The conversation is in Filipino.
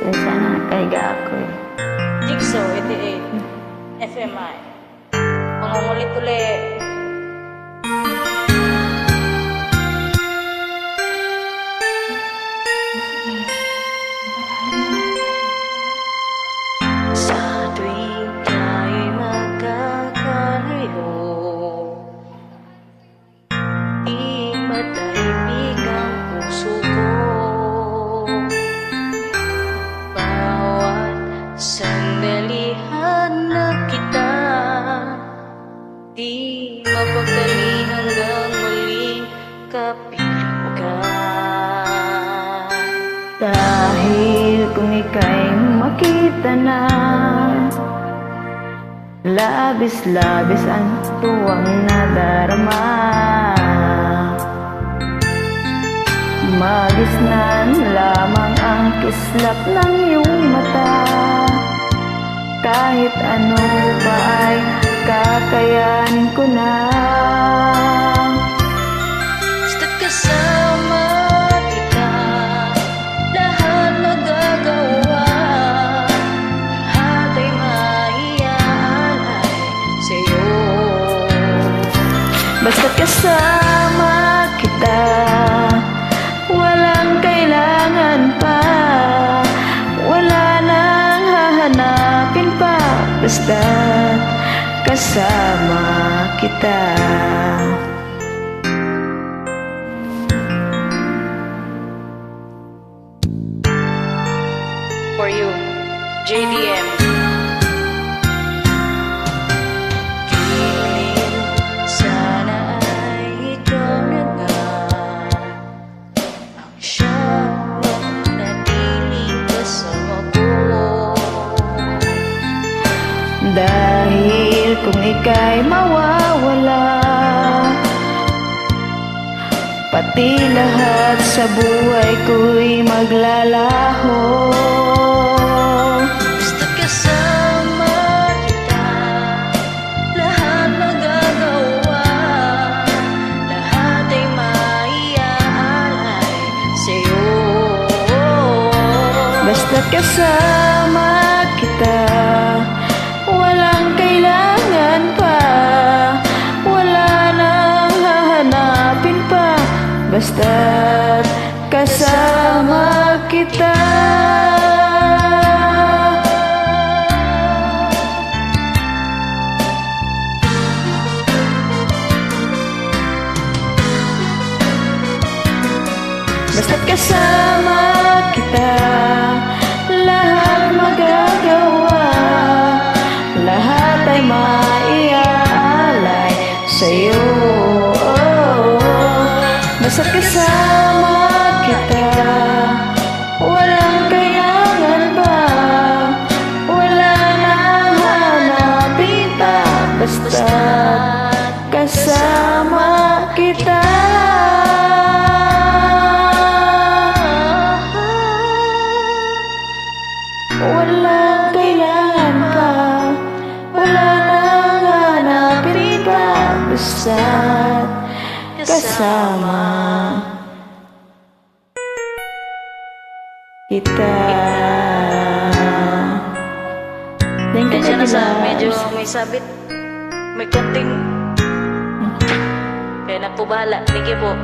Sana nakahiga ako eh. Jigsaw 88 FMI. Pangungulit-ulit. Sa tuwing tayo'y magkakalayo, di matahimik ang puso ko. Bawat sandali hanap kita, di mapagdali hanggang muling kapiling ka. Dahil kung ika'y makita na, labis-labis ang tuwang nadarama. Magisnan lamang ang kislap ng iyong mata. Kahit ano pa ay kakayanin ko na. Basta't kasama kita, lahat magagawa. Lahat ay maiaalay sa'yo. Basta't kasama kita, walang kailangan pa. Wala nang hahanapin pa. Basta't kasama kita. For you, JDM. Giliw, sana ay ikaw na nga ang siyang manatiling kasama ko. Dahil kung ika'y mawawala, pati lahat sa buhay ko'y maglalaho. Basta't kasama kita, lahat magagawa. Lahat ay maiaalay sa'yo. Basta't kasama kita, walang kailangan pa. Wala nang hahanapin pa. Basta't kasama kita. Basta't kasama kita, lahat magagawa. Lahat ay maiaalay sa'yo. Basta't kasama kita, walang kailangan ba. Wala nang hanapin pa. Basta't kasama kita. Walang kailangan pa. Wala nang hanapin pa. Basta't kasama kita. Thank you, Kaya na sa Lars. medyo may sabit, may konting. Kaya na po bahala. Thank you po.